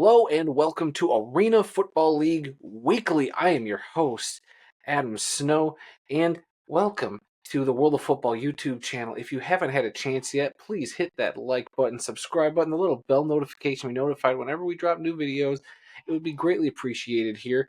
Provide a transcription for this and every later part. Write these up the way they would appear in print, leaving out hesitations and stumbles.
Hello and welcome to Arena Football League Weekly. I am your host, Adam Snow, and welcome to the World of Football YouTube channel. If you haven't had a chance yet, please hit that like button, subscribe button, the little bell notification to be notified whenever we drop new videos. It would be greatly appreciated here.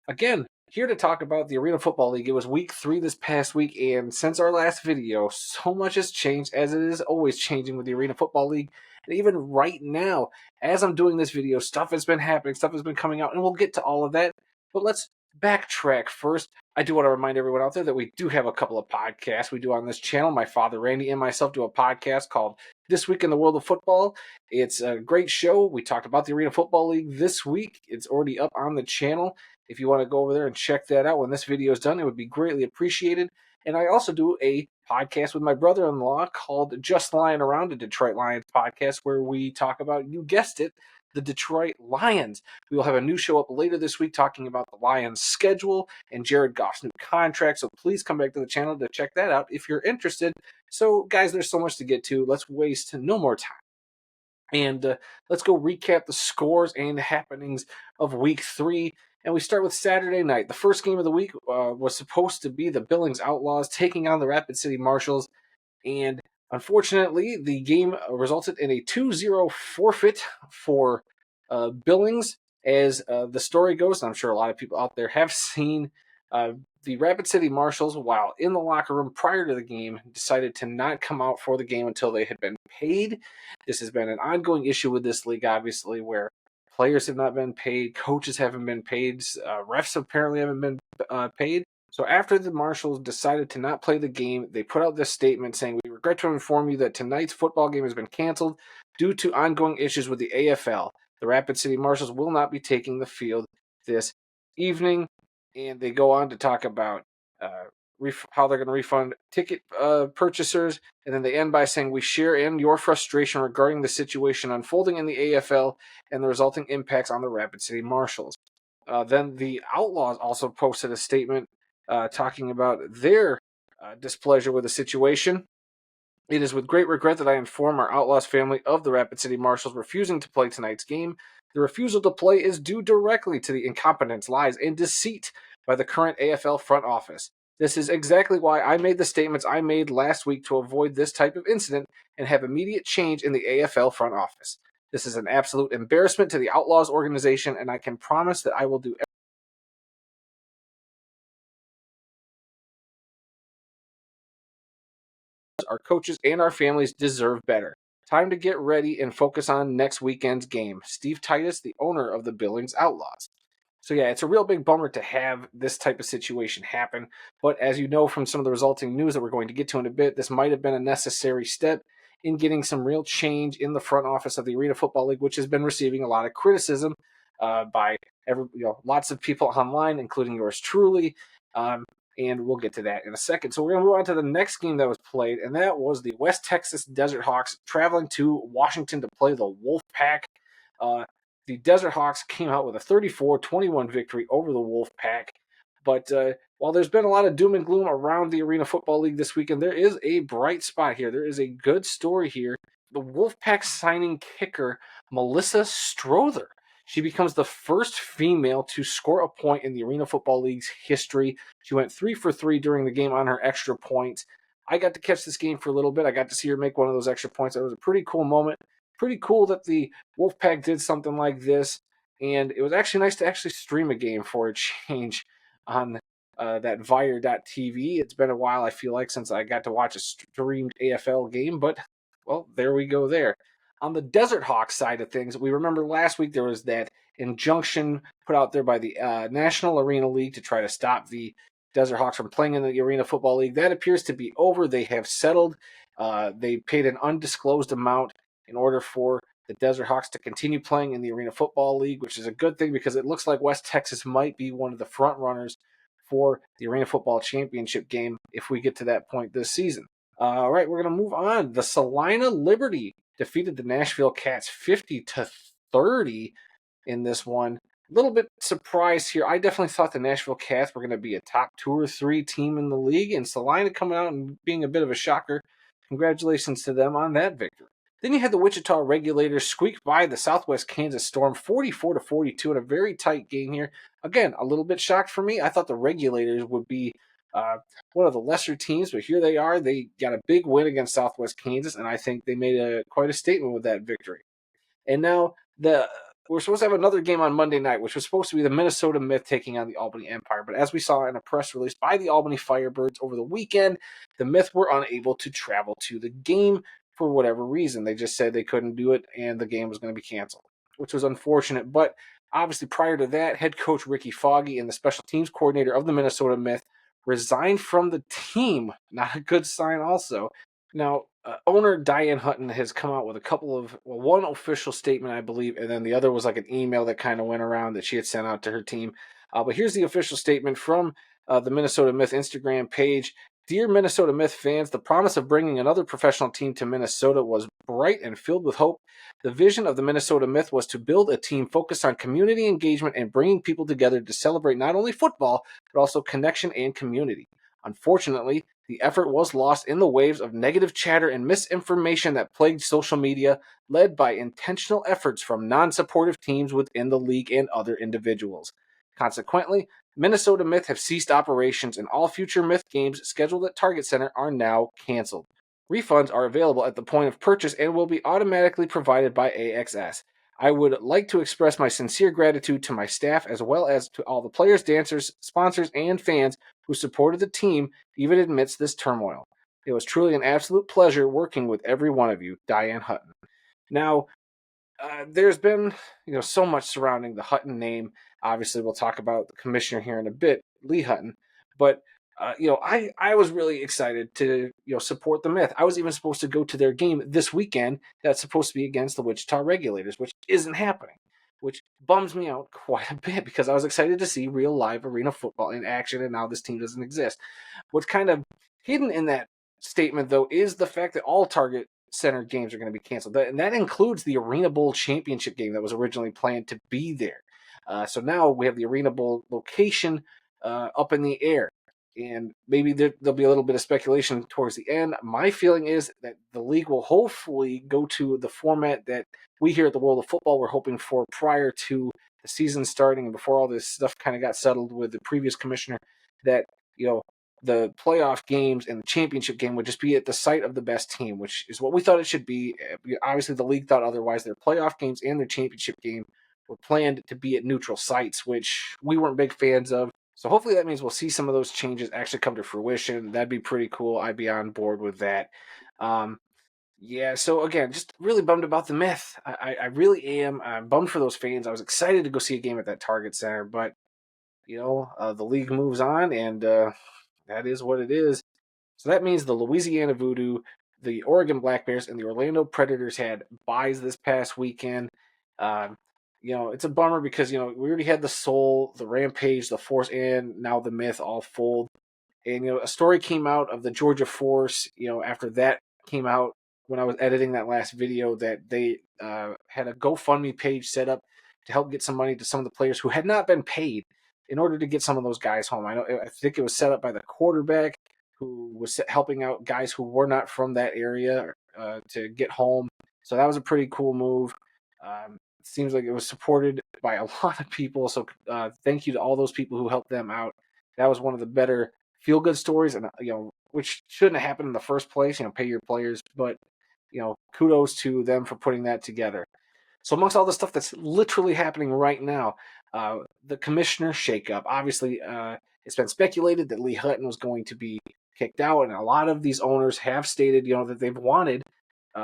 Again, here to talk about the Arena Football League. It was week 3 this past week, and since our last video, so much has changed, as it is always changing with the Arena Football League. And even right now, as I'm doing this video, stuff has been happening, stuff has been coming out, and we'll get to all of that. But let's backtrack first. I do want to remind everyone out there that we do have a couple of podcasts we do on this channel. My father, Randy, and myself do a podcast called This Week in the World of Football. It's a great show. We talked about the Arena Football League this week. It's already up on the channel. If you want to go over there and check that out when this video is done, it would be greatly appreciated. And I also do a podcast with my brother-in-law called Just Lying Around, a Detroit Lions podcast, where we talk about, you guessed it, the Detroit Lions. We will have a new show up later this week talking about the Lions' schedule and Jared Goff's new contract. So please come back to the channel to check that out if you're interested. So, guys, there's so much to get to. Let's waste no more time. And let's go recap the scores and happenings of Week 3. And we start with Saturday night. The first game of the week was supposed to be the Billings Outlaws taking on the Rapid City Marshals. And unfortunately, the game resulted in a 2-0 forfeit for Billings. As the story goes, and I'm sure a lot of people out there have seen, the Rapid City Marshals, while in the locker room prior to the game, decided to not come out for the game until they had been paid. This has been an ongoing issue with this league, obviously, where players have not been paid, coaches haven't been paid, refs apparently haven't been paid. So after the Marshals decided to not play the game, they put out this statement saying, "We regret to inform you that tonight's football game has been canceled due to ongoing issues with the AFL. The Rapid City Marshals will not be taking the field this evening." And they go on to talk about how they're going to refund ticket purchasers. And then they end by saying, "We share in your frustration regarding the situation unfolding in the AFL and the resulting impacts on the Rapid City Marshals." Then the Outlaws also posted a statement talking about their displeasure with the situation. "It is with great regret that I inform our Outlaws family of the Rapid City Marshals refusing to play tonight's game. The refusal to play is due directly to the incompetence, lies, and deceit by the current AFL front office. This is exactly why I made the statements I made last week to avoid this type of incident and have immediate change in the AFL front office. This is an absolute embarrassment to the Outlaws organization, and I can promise that I will do everything our coaches and our families deserve better. Time to get ready and focus on next weekend's game. Steve Titus, the owner of the Billings Outlaws." So yeah, it's a real big bummer to have this type of situation happen. But as you know from some of the resulting news that we're going to get to in a bit, this might have been a necessary step in getting some real change in the front office of the Arena Football League, which has been receiving a lot of criticism by lots of people online, including yours truly. And we'll get to that in a second. So we're going to move on to the next game that was played, and that was the West Texas Desert Hawks traveling to Washington to play the Wolfpack. The Desert Hawks came out with a 34-21 victory over the Wolfpack. But while there's been a lot of doom and gloom around the Arena Football League this weekend, there is a bright spot here. There is a good story here. The Wolfpack signing kicker, Melissa Strother. She becomes the first female to score a point in the Arena Football League's history. She went 3 for 3 during the game on her extra points. I got to catch this game for a little bit. I got to see her make one of those extra points. It was a pretty cool moment. Pretty cool that the Wolfpack did something like this. And it was actually nice to actually stream a game for a change on that Vire.tv. It's been a while, I feel like, since I got to watch a streamed AFL game. But, well, there we go there. On the Desert Hawks side of things, we remember last week there was that injunction put out there by the National Arena League to try to stop the Desert Hawks from playing in the Arena Football League. That appears to be over. They have settled. They paid an undisclosed amount in order for the Desert Hawks to continue playing in the Arena Football League, which is a good thing because it looks like West Texas might be one of the front runners for the Arena Football Championship game if we get to that point this season. All right, we're going to move on. The Salina Liberty defeated the Nashville Cats 50-30 in this one. A little bit surprised here. I definitely thought the Nashville Cats were going to be a top 2 or 3 team in the league, and Salina coming out and being a bit of a shocker. Congratulations to them on that victory. Then you had the Wichita Regulators squeak by the Southwest Kansas Storm 44-42 in a very tight game here. Again, a little bit shocked for me. I thought the Regulators would be uh, one of the lesser teams, but here they are. They got a big win against Southwest Kansas, and I think they made quite a statement with that victory. And now we're supposed to have another game on Monday night, which was supposed to be the Minnesota Myth taking on the Albany Empire. But as we saw in a press release by the Albany Firebirds over the weekend, the Myth were unable to travel to the game for whatever reason. They just said they couldn't do it and the game was going to be canceled, which was unfortunate. But obviously, prior to that, head coach Ricky Foggy and the special teams coordinator of the Minnesota Myth resigned from the team. Not a good sign, also. Now, owner Diane Hutton has come out with one official statement, I believe, and then the other was like an email that kind of went around that she had sent out to her team. But here's the official statement from the Minnesota Myth Instagram page. Dear Minnesota Myth fans, the promise of bringing another professional team to Minnesota was bright and filled with hope. The vision of the Minnesota Myth was to build a team focused on community engagement and bringing people together to celebrate not only football, but also connection and community. Unfortunately, the effort was lost in the waves of negative chatter and misinformation that plagued social media, led by intentional efforts from non-supportive teams within the league and other individuals. Consequently, Minnesota Myth have ceased operations and all future Myth games scheduled at Target Center are now canceled. Refunds are available at the point of purchase and will be automatically provided by AXS. I would like to express my sincere gratitude to my staff as well as to all the players, dancers, sponsors, and fans who supported the team even amidst this turmoil. It was truly an absolute pleasure working with every one of you, Diane Hutton. Now, there's been so much surrounding the Hutton name. Obviously, we'll talk about the commissioner here in a bit, Lee Hutton. But I was really excited to support the Myth. I was even supposed to go to their game this weekend. That's supposed to be against the Wichita Regulators, which isn't happening, which bums me out quite a bit because I was excited to see real live arena football in action, and now this team doesn't exist. What's kind of hidden in that statement, though, is the fact that all Target Center games are going to be canceled. And that includes the Arena Bowl championship game that was originally planned to be there. So now we have the Arena Bowl location up in the air. And maybe there'll be a little bit of speculation towards the end. My feeling is that the league will hopefully go to the format that we here at the World of Football were hoping for prior to the season starting and before all this stuff kind of got settled with the previous commissioner, that the playoff games and the championship game would just be at the site of the best team, which is what we thought it should be. Obviously, the league thought otherwise. Their playoff games and their championship game were planned to be at neutral sites, which we weren't big fans of. So hopefully that means we'll see some of those changes actually come to fruition. That'd be pretty cool. I'd be on board with that. Yeah, so again, just really bummed about the Myth. I really am. I'm bummed for those fans. I was excited to go see a game at that Target Center, but the league moves on, and that is what it is. So that means the Louisiana Voodoo, the Oregon Black Bears, and the Orlando Predators had byes this past weekend. It's a bummer because, we already had the Soul, the Rampage, the Force, and now the Myth all fold. And, a story came out of the Georgia Force, after that came out when I was editing that last video, that they had a GoFundMe page set up to help get some money to some of the players who had not been paid in order to get some of those guys home. I think it was set up by the quarterback who was helping out guys who were not from that area to get home. So that was a pretty cool move. It seems like it was supported by a lot of people. So thank you to all those people who helped them out. That was one of the better feel-good stories, and which shouldn't have happened in the first place. Pay your players, but kudos to them for putting that together. So amongst all the stuff that's literally happening right now, the commissioner shakeup. Obviously, it's been speculated that Lee Hutton was going to be kicked out, and a lot of these owners have stated, that they've wanted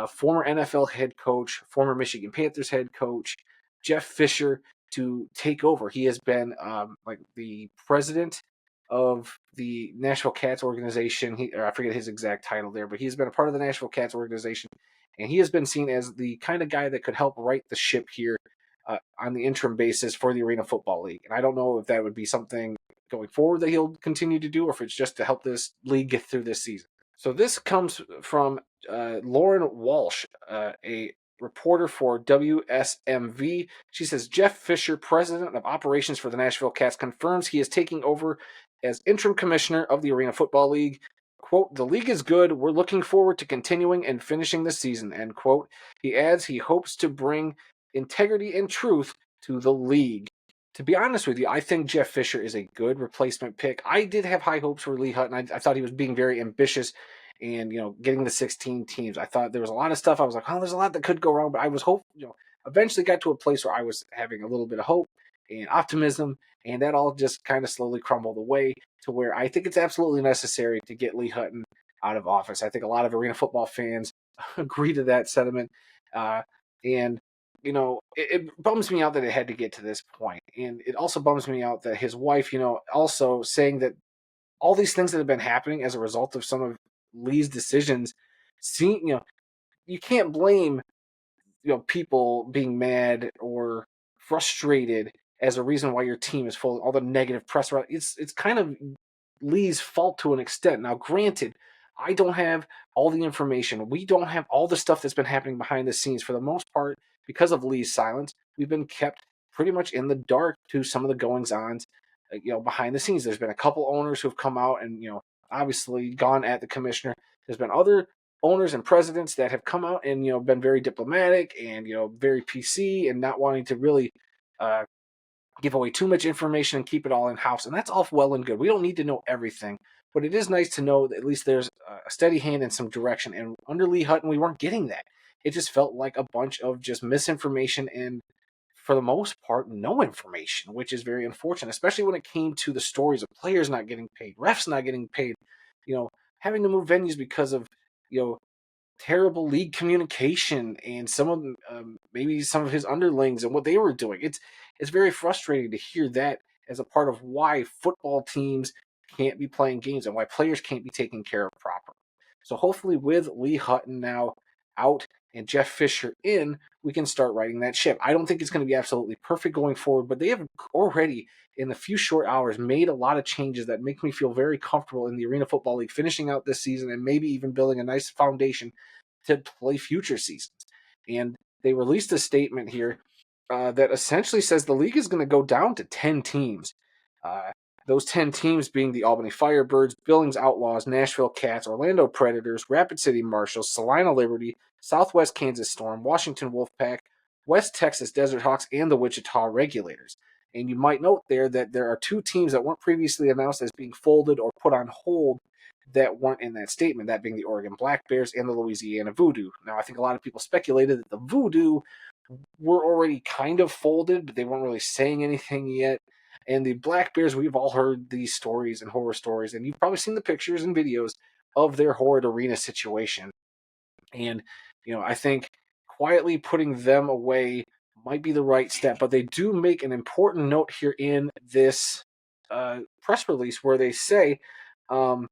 former NFL head coach, former Michigan Panthers head coach, Jeff Fisher, to take over. He has been like the president of the Nashville Cats organization. I forget his exact title there, but he's been a part of the Nashville Cats organization, and he has been seen as the kind of guy that could help right the ship here on the interim basis for the Arena Football League. And I don't know if that would be something going forward that he'll continue to do, or if it's just to help this league get through this season. So this comes from Lauren Walsh, a reporter for WSMV. She says, Jeff Fisher, president of operations for the Nashville Cats, confirms he is taking over as interim commissioner of the Arena Football League. quote, "The league is good. We're looking forward to continuing and finishing the season," end quote. He adds he hopes to bring integrity and truth to the league. To be honest with you, I think Jeff Fisher is a good replacement pick. I did have high hopes for Lee Hutton. I thought he was being very ambitious and, getting the 16 teams. I thought there was a lot of stuff. I was like, oh, there's a lot that could go wrong, but I was eventually got to a place where I was having a little bit of hope and optimism, and that all just kind of slowly crumbled away to where I think it's absolutely necessary to get Lee Hutton out of office. I think a lot of arena football fans agree to that sentiment. And it bums me out that it had to get to this point. And it also bums me out that his wife, also saying that all these things that have been happening as a result of some of Lee's decisions, you can't blame people being mad or frustrated as a reason why your team is full of all the negative press. It's kind of Lee's fault to an extent. Now, granted, I don't have all the information. We don't have all the stuff that's been happening behind the scenes. For the most part, because of Lee's silence, we've been kept pretty much in the dark to some of the goings-ons, behind the scenes. There's been a couple owners who've come out and, obviously gone at the commissioner. There's been other owners and presidents that have come out and, been very diplomatic and, very PC and not wanting to really uh, give away too much information and keep it all in house. And that's all well and good. We don't need to know everything, but it is nice to know that at least there's a steady hand and some direction. And under Lee Hutton, we weren't getting that. It just felt like a bunch of just misinformation and, for the most part, no information, which is very unfortunate, especially when it came to the stories of players not getting paid, refs not getting paid, having to move venues because of, you know, terrible league communication and some of maybe some of his underlings and what they were doing. It's very frustrating to hear that as a part of why football teams can't be playing games and why players can't be taken care of properly. So hopefully, with Lee Hutton now out and Jeff Fisher in, we can start riding that ship. I don't think it's going to be absolutely perfect going forward, but they have already, in a few short hours, made a lot of changes that make me feel very comfortable in the Arena Football League finishing out this season and maybe even building a nice foundation to play future seasons. And they released a statement here that essentially says the league is going to go down to 10 teams. Uh, those 10 teams being the Albany Firebirds, Billings Outlaws, Nashville Cats, Orlando Predators, Rapid City Marshals, Salina Liberty, Southwest Kansas Storm, Washington Wolfpack, West Texas Desert Hawks, and the Wichita Regulators. And you might note there that there are two teams that weren't previously announced as being folded or put on hold that weren't in that statement, that being the Oregon Black Bears and the Louisiana Voodoo. Now, I think a lot of people speculated that the Voodoo were already kind of folded, but they weren't really saying anything yet. And the Black Bears, we've all heard these stories and horror stories, and you've probably seen the pictures and videos of their horrid arena situation. And, I think quietly putting them away might be the right step, but they do make an important note here in this press release where they say, the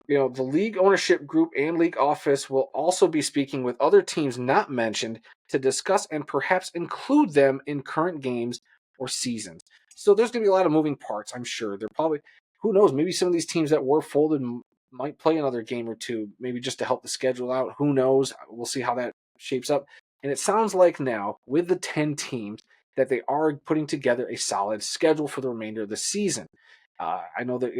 league ownership group and league office will also be speaking with other teams not mentioned to discuss and perhaps include them in current games or seasons. So there's going to be a lot of moving parts, I'm sure. They're probably, who knows, maybe some of these teams that were folded might play another game or two, maybe just to help the schedule out. Who knows? We'll see how that shapes up. And it sounds like now, with the 10 teams, that they are putting together a solid schedule for the remainder of the season. I know that,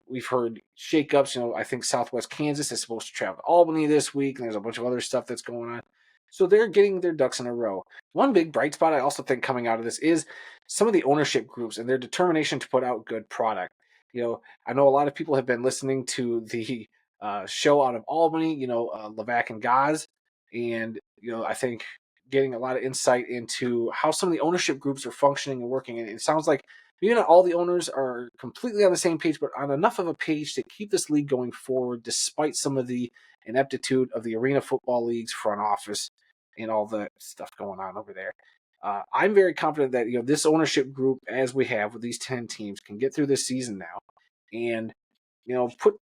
we've heard shakeups. I think Southwest Kansas is supposed to travel to Albany this week, and there's a bunch of other stuff that's going on. So they're getting their ducks in a row. One big bright spot I also think coming out of this is some of the ownership groups and their determination to put out good product. I know a lot of people have been listening to the show out of Albany, Levac and Gaz, and I think getting a lot of insight into how some of the ownership groups are functioning and working. And it sounds like maybe not all the owners are completely on the same page, but on enough of a page to keep this league going forward, despite some of the ineptitude of the Arena Football League's front office and all the stuff going on over there. I'm very confident that this ownership group, as we have with these 10 teams, can get through this season now, and put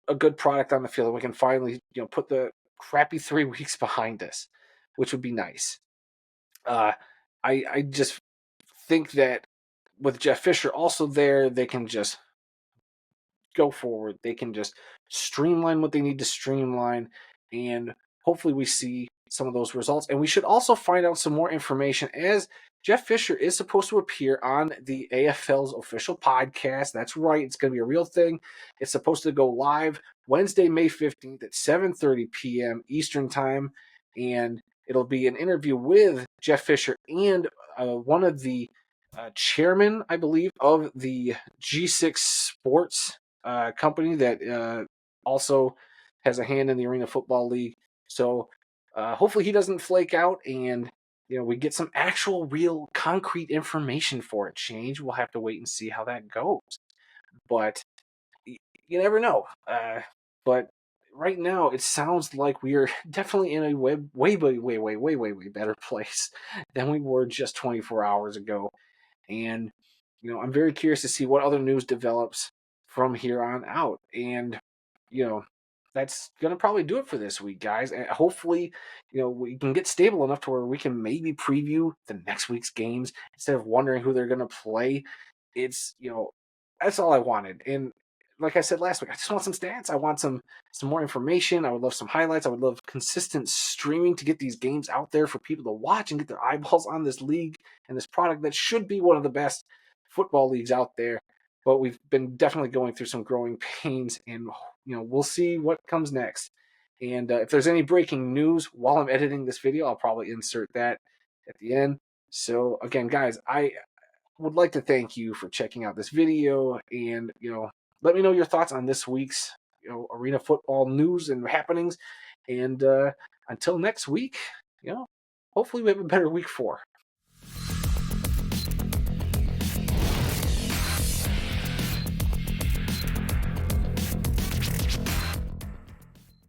a good product on the field, and we can finally put the crappy 3 weeks behind us, which would be nice. I just think that with Jeff Fisher also there, they can just go forward. They can just streamline what they need to streamline, and hopefully we see some of those results. And we should also find out some more information as Jeff Fisher is supposed to appear on the AFL's official podcast. That's right. It's going to be a real thing. It's supposed to go live Wednesday, May 15th at 7:30 p.m. Eastern Time. And it'll be an interview with Jeff Fisher and one of the chairman, I believe, of the G6 Sports company that also has a hand in the Arena Football League. So hopefully he doesn't flake out and we get some actual, real, concrete information for a change. We'll have to wait and see how that goes. But you never know. But right now, it sounds like we are definitely in a way better place than we were just 24 hours ago. And, I'm very curious to see what other news develops from here on out. And, that's going to probably do it for this week, guys. And hopefully, we can get stable enough to where we can maybe preview the next week's games instead of wondering who they're going to play. It's, that's all I wanted. And like I said last week, I just want some stats. I want some more information. I would love some highlights. I would love consistent streaming to get these games out there for people to watch and get their eyeballs on this league and this product that should be one of the best football leagues out there. But we've been definitely going through some growing pains, and we'll see what comes next. And if there's any breaking news while I'm editing this video, I'll probably insert that at the end. So again, guys, I would like to thank you for checking out this video, and let me know your thoughts on this week's arena football news and happenings. And until next week, hopefully we have a better week 4.